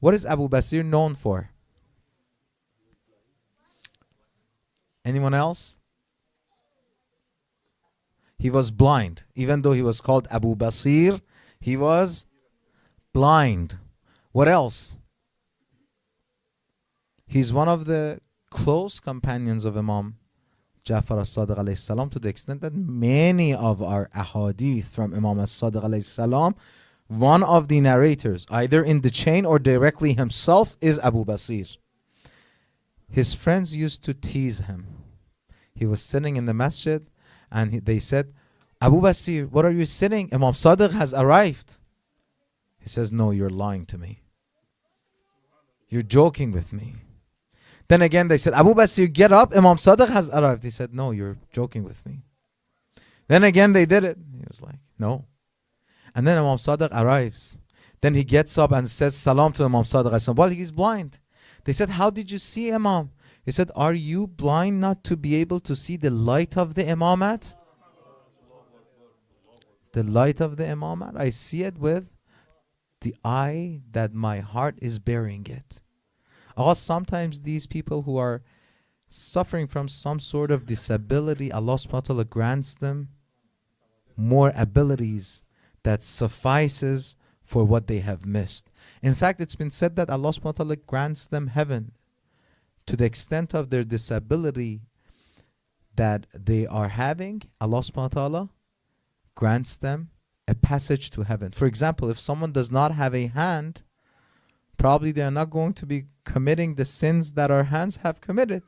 What is Abu Basir known for? Anyone else? He was blind. Even though he was called Abu Basir, he was blind. What else? He's one of the close companions of Imam Jafar as-Sadiq alayhi salam, to the extent that many of our ahadith from Imam as-Sadiq alayhi salam, one of the narrators, either in the chain or directly himself, is Abu Basir. His friends used to tease him. He was sitting in the masjid and they said, Abu Basir, what are you sitting? Imam Sadiq has arrived. He says, no, you're lying to me. You're joking with me. Then again they said, Abu Basir, get up, Imam Sadiq has arrived. He said, no, you're joking with me. Then again they did it. He was like, no. And then Imam Sadiq arrives. Then he gets up and says salam to Imam Sadiq. I said, well, he's blind. They said, how did you see Imam? He said, are you blind not to be able to see the light of the Imamat? The light of the Imamat, I see it with the eye that my heart is bearing it. Or sometimes these people who are suffering from some sort of disability, Allah subhanahu wa ta'ala grants them more abilities that suffices for what they have missed. In fact, it's been said that Allah subhanahu wa ta'ala grants them heaven to the extent of their disability that they are having. Allah subhanahu wa ta'ala grants them a passage to heaven. For example, if someone does not have a hand, probably they are not going to be committing the sins that our hands have committed,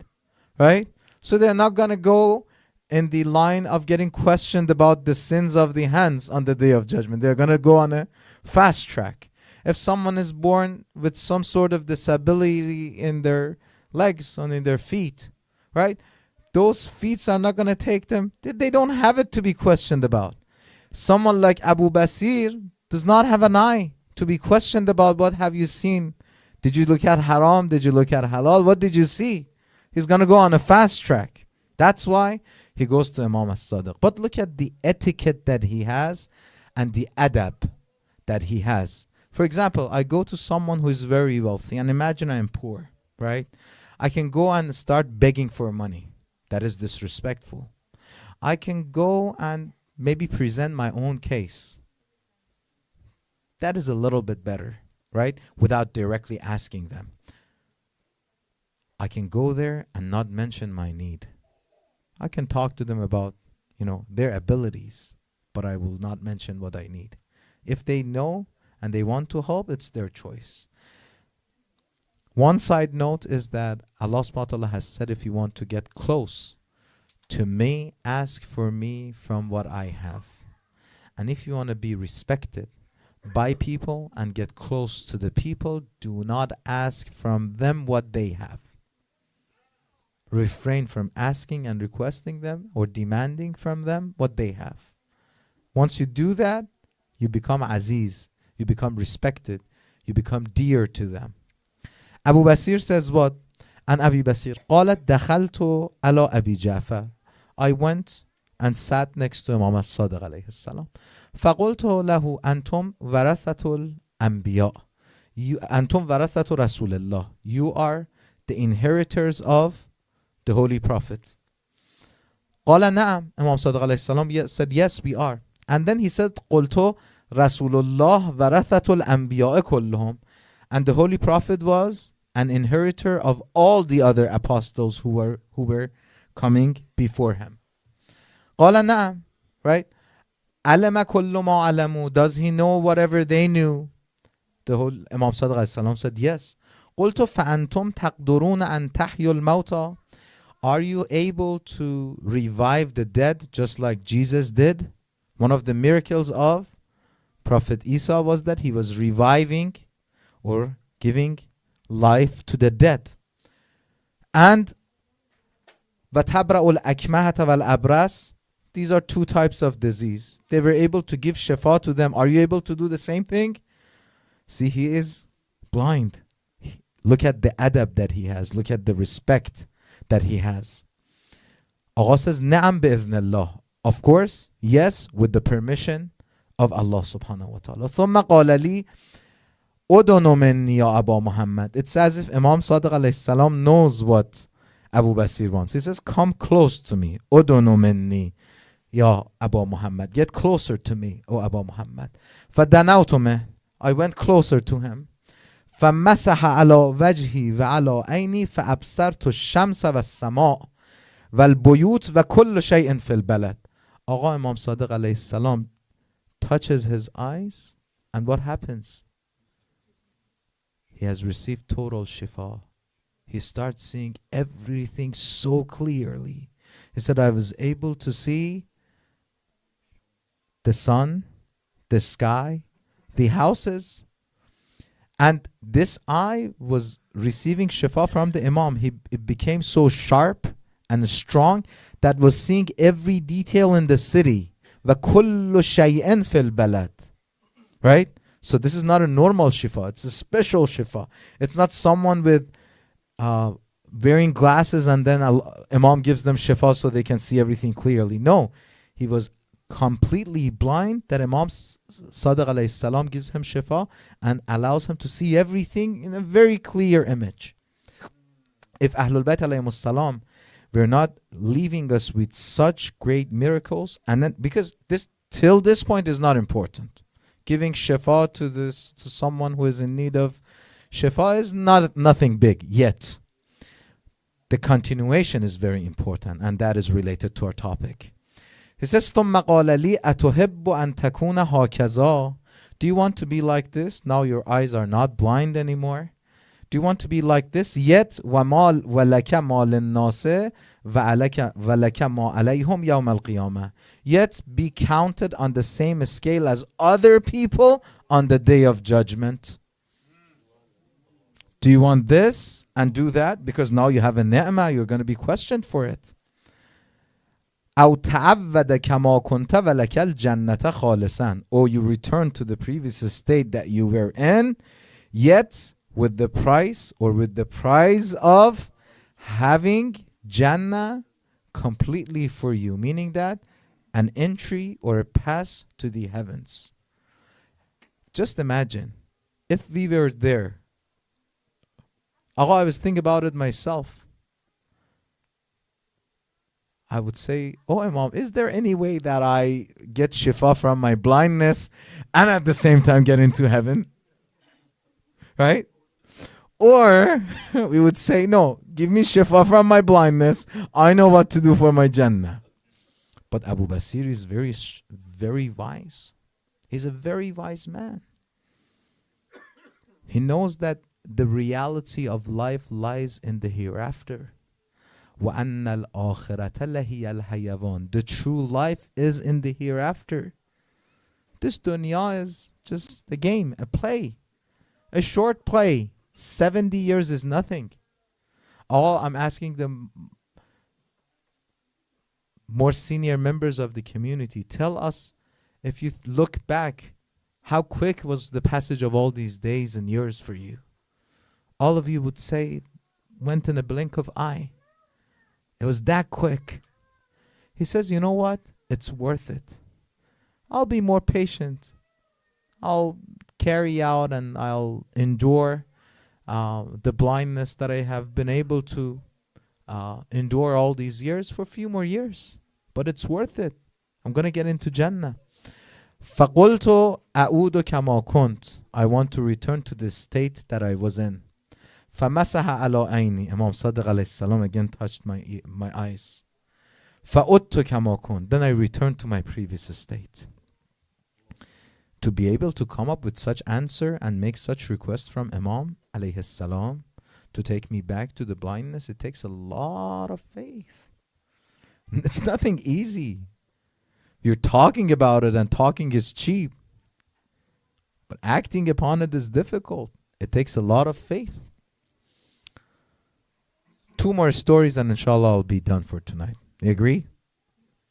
right? So they're not going to go in the line of getting questioned about the sins of the hands on the Day of Judgment. They're going to go on a fast track. If someone is born with some sort of disability in their legs and in their feet, right? Those feet are not going to take them. They don't have it to be questioned about. Someone like Abu Basir does not have an eye to be questioned about what have you seen. Did you look at haram? Did you look at halal? What did you see? He's going to go on a fast track. That's why he goes to Imam as-Sadiq. But look at the etiquette that he has and the adab that he has. For example, I go to someone who is very wealthy and imagine I am poor, right? I can go and start begging for money. That is disrespectful. I can go and maybe present my own case. That is a little bit better, right? Without directly asking them. I can go there and not mention my need. I can talk to them about, their abilities, but I will not mention what I need. If they know and they want to help, it's their choice. One side note is that Allah subhanahu wa ta'ala has said, if you want to get close to me, ask for me from what I have. And if you want to be respected by people and get close to the people, do not ask from them what they have. Refrain from asking and requesting them or demanding from them what they have. Once you do that, you become aziz, you become respected, you become dear to them. Abu Basir says what? And Abu Basir, قالت دخلت على أبي جعفر. I went and sat next to Imam Sadiq alayhi salam. فقلت له أنتم ورثة الأنبياء. أنتم ورثة رسول الله. You are the inheritors of the Holy Prophet. قال نعم. Imam Sadiq alayhi salam said, yes, we are. And then he said, قلت رسول الله ورثة الأنبياء كلهم. And the Holy Prophet was an inheritor of all the other apostles who were coming before him. قال نعم, right? علم كل ما علموا. Does he know whatever they knew? The whole Imam Sadiq alayhi salam said yes. قلت فأنتم تقدرون أن تحيوا الموتى. Are you able to revive the dead just like Jesus did? One of the miracles of Prophet Isa was that he was reviving or giving life to the dead. And وَتَبْرَأُ الْأَكْمَهَةَ وَالْأَبْرَاسِ. These are two types of disease. They were able to give shifa to them. Are you able to do the same thing? See, he is blind. Look at the adab that he has. Look at the respect that he has. Allah says, نَعَمْ بِإِذْنِ اللَّهِ. Of course, yes, with the permission of Allah subhanahu wa ta'ala. ثُمَّ قَالَ لِي Udunu minni ya Abu Muhammad. It's as if Imam Sadiq alayhi salam knows what Abu Basir wants. He says, come close to me. Udunu minni ya Abu Muhammad. Get closer to me, O Abu Muhammad. فدنوت I went closer to him. فمسح على وجهي وعلى عيني فأبصرت الشمس والسماء والبيوت وكل شيء في البلد. Agha Imam Sadiq alayhi salam touches his eyes, and what happens? He has received total shifa. He starts seeing everything so clearly. He said, I was able to see the sun, the sky, the houses. And this eye was receiving shifa from the Imam. It became so sharp and strong that was seeing every detail in the city. وَكُلُّ شَيْءٍ فِي الْبَلَدِ. Right? So this is not a normal shifa. It's a special shifa. It's not someone with wearing glasses and then Imam gives them shifa so they can see everything clearly. No. He was completely blind, that Imam Sadiq alayhi salam gives him shifa and allows him to see everything in a very clear image. If Ahlul Bayt alayhimus salam were not leaving us with such great miracles, and then because this till this point is not important, giving shifa to someone who is in need of shifa is nothing big yet. The continuation is very important, and that is related to our topic. He says, ثم قال لي أتحب أن تكون هكذا. Do you want to be like this? Now your eyes are not blind anymore. Do you want to be like this? Yet وَمَا وَلَكَ مَا لِلنَّاسِ وَلَكَ مَا عَلَيْهُمْ يَوْمَ الْقِيَامَةِ. Yet be counted on the same scale as other people on the day of judgment. Do you want this and do that? Because now you have a ni'mah, you're going to be questioned for it. أو تعود كما كنت ولك الجنة خالصا. Or you return to the previous state that you were in, yet with the price of having Jannah completely for you, meaning that an entry or a pass to the heavens. Just imagine if we were there. I was thinking about it myself. I would say, oh Imam, is there any way that I get shifa from my blindness and at the same time get into heaven? Right? Or we would say, no, give me shifa from my blindness. I know what to do for my Jannah. But Abu Basir is very wise. He's a very wise man. He knows that the reality of life lies in the hereafter. وَأَنَّ الْآخِرَةَ لَهِيَ الْحَيَوَانِ. The true life is in the hereafter. This dunya is just a game, a play, a short play. 70 years is nothing. All I'm asking the more senior members of the community, tell us, if you look back, how quick was the passage of all these days and years for you? All of you would say it went in a blink of eye. It was that quick. He says, you know what? It's worth it. I'll be more patient. I'll carry out and I'll endure the blindness that I have been able to endure all these years for a few more years. But it's worth it. I'm going to get into Jannah. فَقُلْتُ أَعُودُ كَمَا كُنْتُ. I want to return to the state that I was in. فَمَسَحَ عَلَىٰ عَيْنِي. Imam Sadiq alayhi salam again touched my eyes. فَأُدْتُ كَمَا كُنْتُ. Then I returned to my previous state. To be able to come up with such answer and make such request from Imam alayhi salam to take me back to the blindness, it takes a lot of faith. It's nothing easy. You're talking about it and talking is cheap. But acting upon it is difficult. It takes a lot of faith. 2 more stories and inshallah I'll be done for tonight. You agree?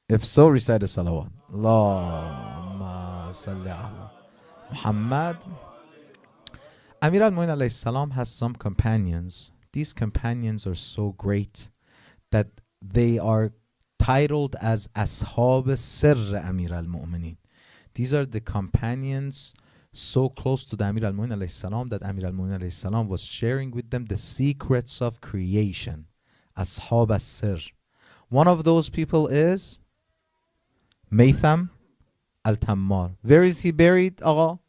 If so, recite a salawat. Allahumma salli ala Muhammad. Amir al-Mu'min alayhi salam has some companions. These companions are so great that they are titled as Ashab Sirr Amir al-Mu'minin. These are the companions so close to the Amir al-Mu'minin alayhi salam that Amir al-Mu'minin alayhi salam was sharing with them the secrets of creation. Ashab as-sir. One of those people is Maitham al-Tammar. Where is he buried, Agha?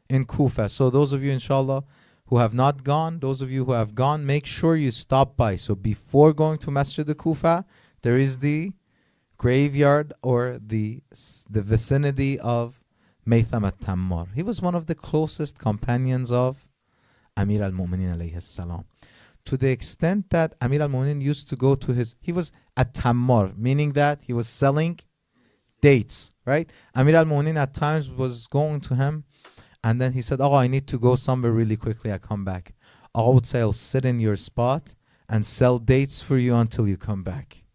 In Kufa. So those of you, inshallah, who have not gone, those of you who have gone, make sure you stop by. So before going to Masjid al-Kufa, there is the graveyard or the vicinity of Maitham al-Tammar. He was one of the closest companions of Amir al-Mu'minin alayhi salam. To the extent that Amir al-Mu'minin used to go to he was at Tammar, meaning that he was selling dates, right? Amir al-Mu'minin at times was going to him, and then he said, oh, I need to go somewhere really quickly, I come back. I would say, I'll sit in your spot and sell dates for you until you come back.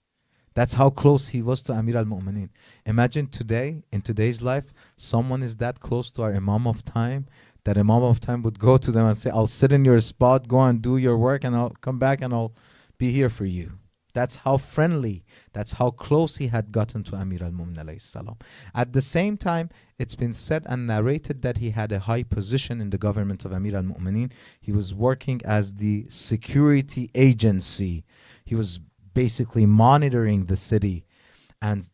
That's how close he was to Amir al-Mu'minin. Imagine today, in today's life, someone is that close to our Imam of Time, that Imam of Time would go to them and say, I'll sit in your spot, go and do your work, and I'll come back and I'll be here for you. That's how friendly, that's how close he had gotten to Amir al-Mu'minin alayhi salam. At the same time, it's been said and narrated that he had a high position in the government of Amir al-Mu'minin. He was working as the security agency. He was basically monitoring the city and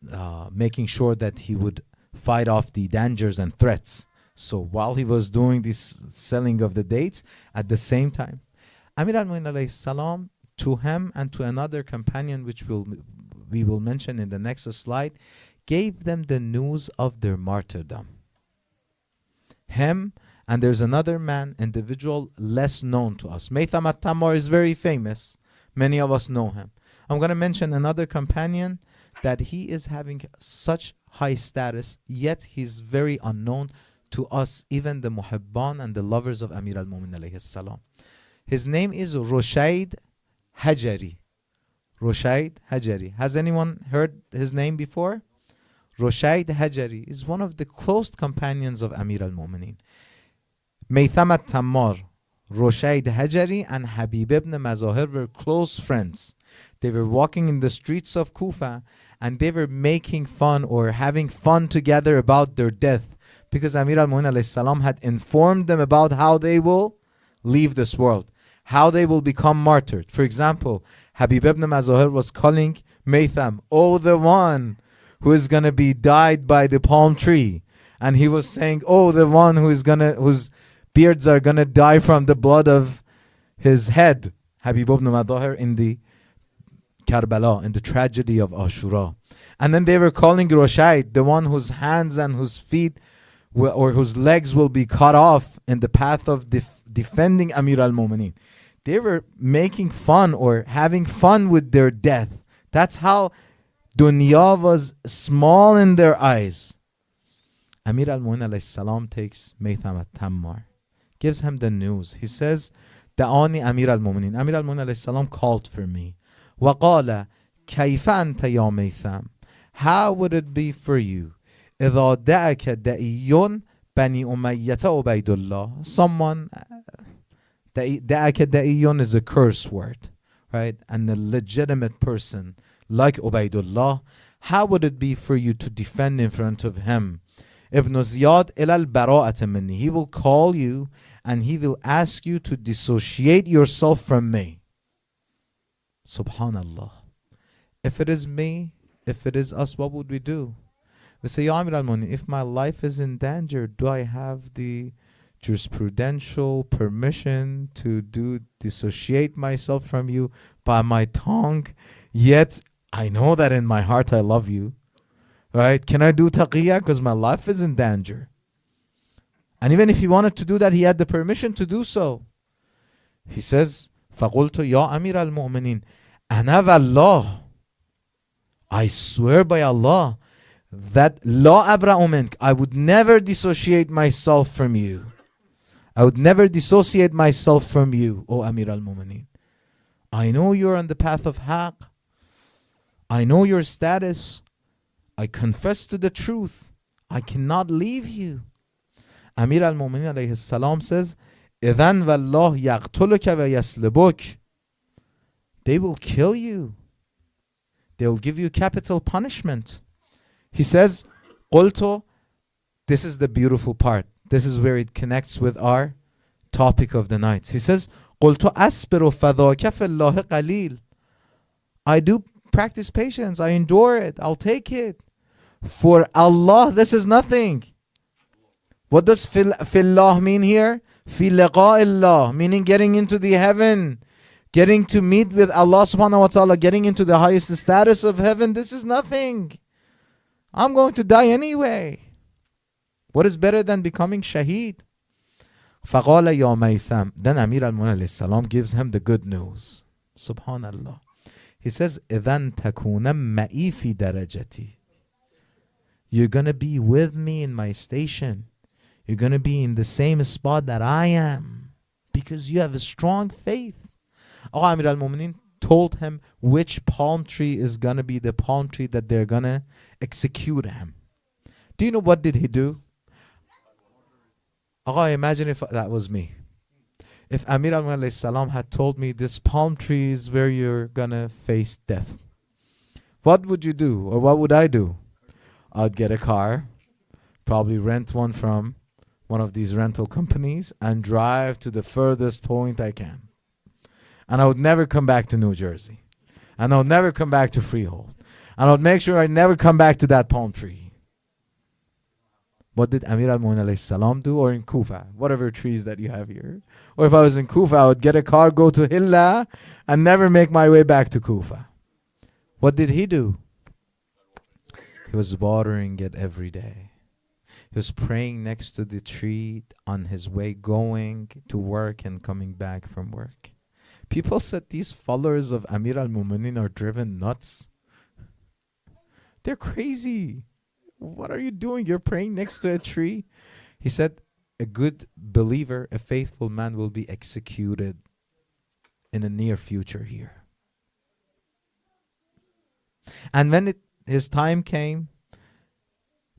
making sure that he would fight off the dangers and threats. So while he was doing this selling of the dates, at the same time, Amir al-Mu'minin alayhi salam, to him and to another companion, which we will mention in the next slide, gave them the news of their martyrdom. Him, and there's another man, individual, less known to us. Maitham al-Tammar is very famous. Many of us know him. I'm going to mention another companion that he is having such high status, yet he's very unknown to us, even the muhibban and the lovers of Amir al-Mu'minin alayhi salam. His name is Rushaid Hajari. Rushaid Hajari. Has anyone heard his name before? Rushaid Hajari is one of the close companions of Amir al-Mu'minin. Maitham al-Tammar, Rushaid Hajari, and Habib ibn Mazahir were close friends. They were walking in the streets of Kufa and they were making fun or having fun together about their death, because Amir al-Mu'minin alayhi salam had informed them about how they will leave this world, how they will become martyred. For example, Habib ibn Mazahir was calling Maitham, oh, the one who is going to be died by the palm tree. And he was saying, oh, the one who is whose beards are going to die from the blood of his head. Habib ibn Mazahir in the Karbala, in the tragedy of Ashura. And then they were calling Rushaid, the one whose hands and whose feet or whose legs will be cut off in the path of defending Amir al-Mu'minin. They were making fun or having fun with their death. That's how dunya was small in their eyes. Amir al-Mu'minin alayhi salam takes Maitham al-Tammar, gives him the news. He says, Da'ani Amir al-Mu'minin. Amir al-Mu'minin alayhi salam called for me. وَقَالَ كَيْفَ أَنْتَ يَا مَيْثَمْ. How would it be for you? إِذَا دَعَكَ دَئِيٌّ بَنِي أُمَيَّةَ عُبَيْدُ اللَّهِ. Someone, دَعَكَ دَئِيٌّ is a curse word, right? And a legitimate person like Ubaydullah, how would it be for you to defend in front of him? Ibn Ziyad إِلَى الْبَرَاءَةِ مِنِّي. He will call you and he will ask you to dissociate yourself from me. Subhanallah. If it is me, if it is us, what would we do? We say, Ya Amir al-Mu'minin, if my life is in danger, do I have the jurisprudential permission to dissociate myself from you by my tongue? Yet I know that in my heart I love you. Right? Can I do taqiyya? Because my life is in danger. And even if he wanted to do that, he had the permission to do so. He says, فَقُلْتُ يَا أَمِيرَ الْمُؤْمِنِينَ أَنَا وَاللَّهِ. I swear by Allah that لَا أَبْرَأُ مِنْكَ, I would never dissociate myself from you. I would never dissociate myself from you, O Amir al-Mu'minin. I know you're on the path of haqq. I know your status. I confess to the truth. I cannot leave you. Amir al-Mu'minin alayhi salam says, إِذَنْ وَاللَّهِ يَقْتُلُكَ وَيَسْلِبُكَ. They will kill you. They will give you capital punishment. He says, قُلْتُ, this is the beautiful part. This is where it connects with our topic of the night. He says, قُلْتُ أَصْبِرُ فَذَاكَ فِي اللَّهِ قَلِيلٌ. I do practice patience. I endure it. I'll take it. For Allah, this is nothing. What does fillah mean here? Fi liqa'illah, meaning getting into the heaven, getting to meet with Allah subhanahu wa ta'ala, getting into the highest status of heaven. This is nothing. I'm going to die anyway. What is better than becoming shaheed? فَقَالَ يَا مَيْثَمْ. Then Amir al-Mu'minin salam gives him the good news. Subhanallah. He says, إِذَنْ تَكُونَ مَئِي فِي دَرَجَتِي. You're going to be with me in my station. You're going to be in the same spot that I am, because you have a strong faith. Amir al-Mu'minin told him which palm tree is going to be the palm tree that they're going to execute him. Do you know what did he do? Imagine if that was me. If Amir al-Mu'minin salam had told me this palm tree is where you're going to face death, what would you do? Or what would I do? I'd get a car, probably rent one from one of these rental companies, and drive to the furthest point I can. And I would never come back to New Jersey. And I would never come back to Freehold. And I would make sure I never come back to that palm tree. What did Amir al-Mu'minin salam do? Or in Kufa, whatever trees that you have here. Or if I was in Kufa, I would get a car, go to Hilla, and never make my way back to Kufa. What did he do? He was watering it every day. He was praying next to the tree on his way going to work and coming back from work. People said these followers of Amir al-Mu'minin are driven nuts. They're crazy. What are you doing? You're praying next to a tree. He said, a good believer, a faithful man will be executed in the near future here. And when his time came,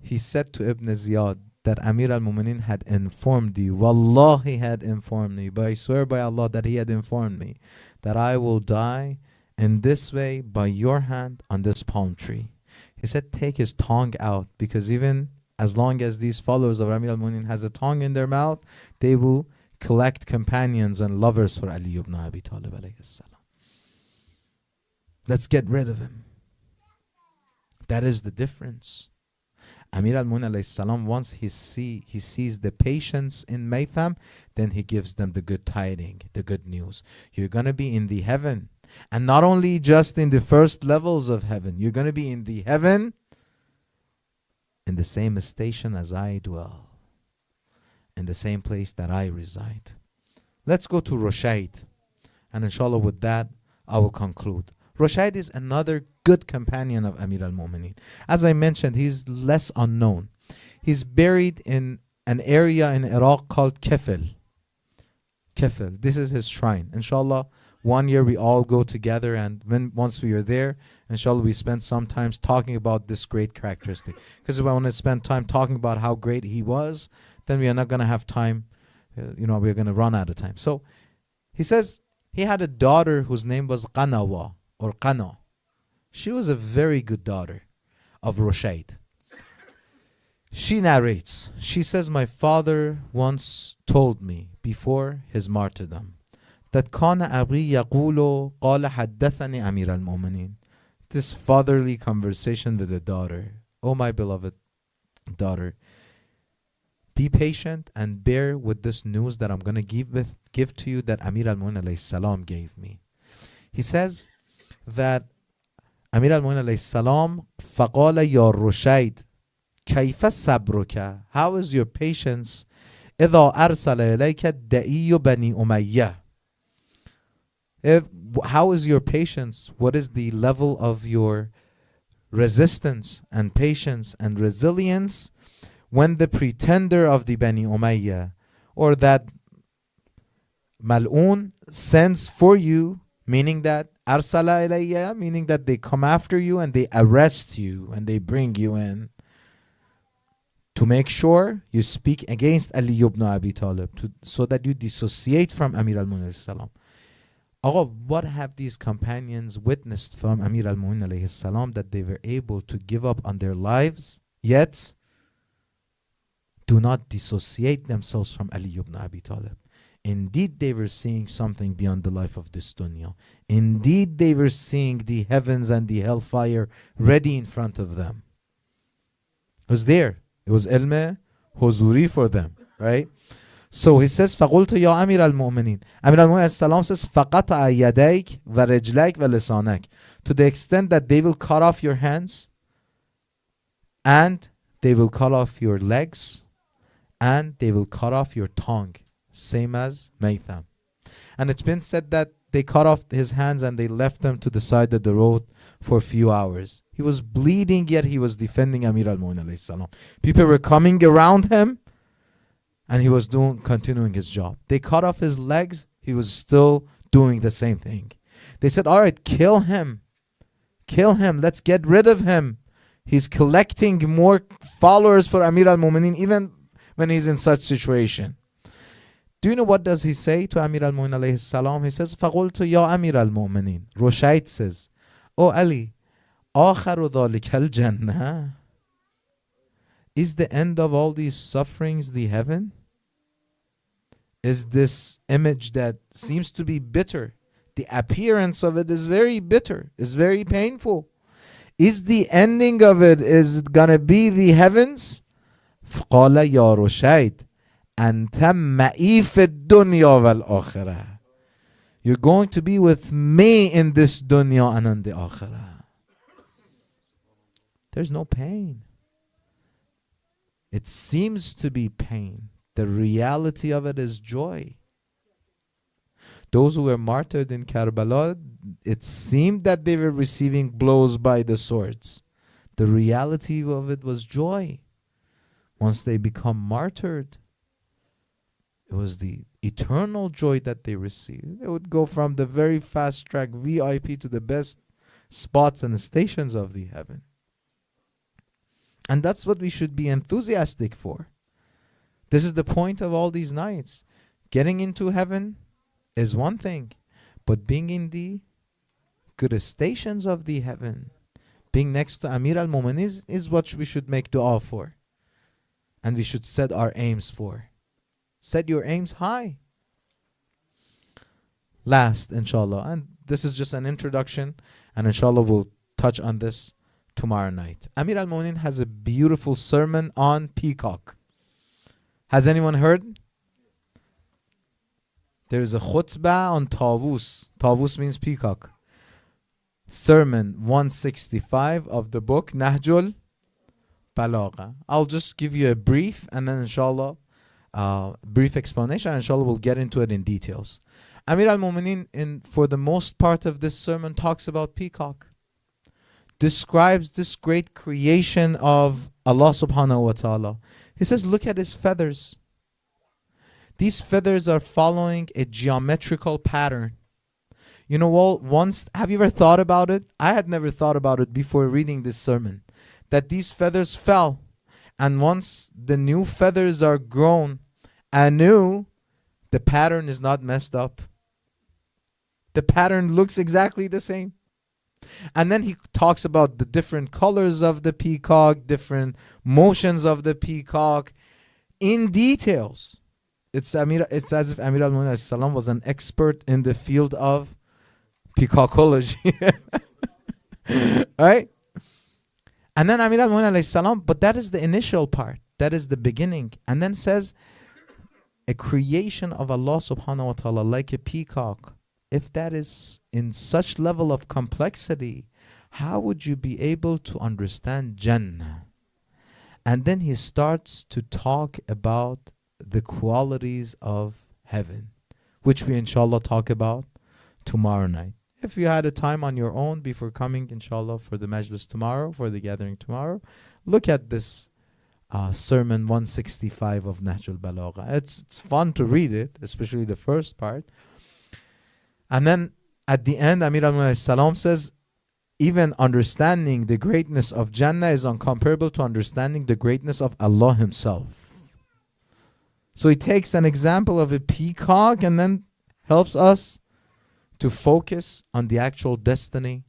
he said to Ibn Ziyad that Amir al-Mu'minin had informed you. Wallah, he had informed me. But I swear by Allah that he had informed me that I will die in this way by your hand on this palm tree. He said, take his tongue out, because even as long as these followers of Amir al-Mu'minin has a tongue in their mouth, they will collect companions and lovers for Ali ibn Abi Talib alayhi salam. Let's get rid of him. That is the difference. Amir al-Mu'minin alayhi salam, once he sees the patience in Maitham, then he gives them the good tiding, the good news. You're going to be in the heaven. And not only just in the first levels of heaven, you're going to be in the heaven in the same station as I dwell, in the same place that I reside. Let's go to Rushaid. And inshallah with that, I will conclude. Rushaid is another good companion of Amir al-Mu'minin. As I mentioned, he's less unknown. He's buried in an area in Iraq called Kefil. Kefil. This is his shrine. Inshallah, one year we all go together, and once we are there, inshallah, we spend some time talking about this great characteristic. Because if I want to spend time talking about how great he was, then we are not going to have time. We're going to run out of time. So he says he had a daughter whose name was Qanawa or Qana. She was a very good daughter of Rushaid. She narrates, she says, my father once told me before his martyrdom that كان أبي يقول قال حدثني أمير المؤمنين. This fatherly conversation with the daughter. Oh, my beloved daughter, be patient and bear with this news that I'm going to give to you that Amir al-Mu'minin alayhi salam gave me. He says that Amir al-Mu'minin alayhi salam فقال يا رشيد كيف صبرك. How is your patience إذا أرسل إليك الدعي بني أمية. How is your patience? What is the level of your resistance and patience and resilience when the pretender of the Bani Umayyah, or that Mal'un, sends for you, meaning that Arsala ilayya, meaning that they come after you and they arrest you and they bring you in to make sure you speak against Ali ibn Abi Talib, so that you dissociate from Amir al-Mu'minin salam. What have these companions witnessed from Amir al-Mu'minin alayhi salam that they were able to give up on their lives, yet do not dissociate themselves from Ali ibn Abi Talib. Indeed, they were seeing something beyond the life of this dunya. Indeed, they were seeing the heavens and the hellfire ready in front of them. It was there. It was ilm huzuri for them, right? So he says, فَقُلْتُ يَا أَمِيرَ الْمُؤْمِنِينَ. Amir al-Mu'minin salam says, فَقَطَعَ يَدَيْكَ وَرِجْلَيْكَ وَلِسَانَكَ. To the extent that they will cut off your hands, and they will cut off your legs, and they will cut off your tongue. Same as Maitham. And it's been said that they cut off his hands and they left him to the side of the road for a few hours. He was bleeding, yet he was defending Amir al-Mu'minin. People were coming around him, and he was continuing his job. They cut off his legs, he was still doing the same thing. They said, all right, kill him. Kill him. Let's get rid of him. He's collecting more followers for Amir al-Mu'minin even when he's in such situation. Do you know what does he say to Amir al-Mu'minin alayhi salam? He says, فَقُلْتُ يَا أَمِيرَ الْمُؤْمِنِينَ. Rushaid says, Oh Ali, آخَرُ ذَلِكَ الْجَنَّةِ. Is the end of all these sufferings the heaven? Is this image that seems to be bitter? The appearance of it is very bitter, is very painful. Is the ending of it is gonna be the heavens? فَقَالَ يَا رُشَيْدْ أَنْتَ مَعِي فِي الدُّنْيَا وَالْآخِرَةِ. You're going to be with me in this dunya and in the akhirah. There's no pain. It seems to be pain. The reality of it is joy. Those who were martyred in Karbala, it seemed that they were receiving blows by the swords. The reality of it was joy. Once they become martyred, it was the eternal joy that they received. They would go from the very fast track VIP to the best spots and stations of the heaven. And that's what we should be enthusiastic for. This is the point of all these nights. Getting into heaven is one thing, but being in the good stations of the heaven, being next to Amir al-Mu'minin is what we should make dua for. And we should set our aims for. Set your aims high. Last, inshallah, and this is just an introduction, and inshallah we'll touch on this tomorrow night. Amir al-Mu'minin has a beautiful sermon on peacock. Has anyone heard? There is a khutbah on Tawus. Tawus means peacock. Sermon 165 of the book Nahjul Balagha. I'll just give you a brief and then inshallah brief explanation, and inshallah we'll get into it in details. Amir al-Mu'minin for the most part of this sermon talks about peacock. Describes this great creation of Allah subhanahu wa ta'ala. He says, look at his feathers. These feathers are following a geometrical pattern. You know, once, have you ever thought about it? I had never thought about it before reading this sermon. That these feathers fell. And once the new feathers are grown anew, the pattern is not messed up. The pattern looks exactly the same. And then he talks about the different colors of the peacock, different motions of the peacock in details. It's as if Amir al-Mu'minin was an expert in the field of peacockology. Right? And then Amir al-Mu'minin, but that is the initial part. That is the beginning. And then says, a creation of Allah subhanahu wa ta'ala like a peacock. If that is in such level of complexity, how would you be able to understand Jannah? And then he starts to talk about the qualities of heaven, which we inshallah talk about tomorrow night. If you had a time on your own before coming inshallah for the majlis tomorrow, for the gathering tomorrow, look at this sermon 165 of Nahjul Balagha. It's fun to read it, especially the first part. And then at the end, Amir al-Mu'minin says, even understanding the greatness of Jannah is incomparable to understanding the greatness of Allah himself. So he takes an example of a peacock and then helps us to focus on the actual destiny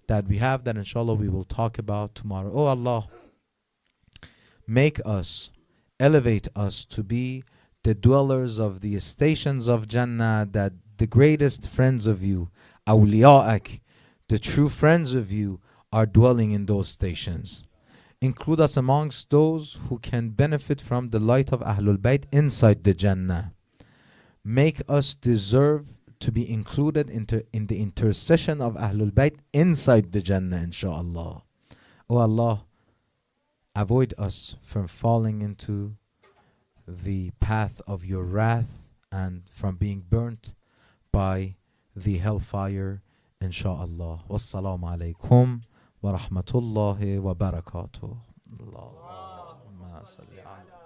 that we have, that inshallah we will talk about tomorrow. Oh Allah, make us elevate us to be the dwellers of the stations of Jannah, that the greatest friends of you, awliya'ak, the true friends of you, are dwelling in those stations. Include us amongst those who can benefit from the light of Ahlul Bayt inside the Jannah. Make us deserve to be included in the intercession of Ahlul Bayt inside the Jannah, inshaAllah. Oh Allah, avoid us from falling into the path of your wrath and from being burnt by the hellfire, inshaAllah. Wassalamu alaikum wa rahmatullahi wa barakatuh. Allahumma salli ala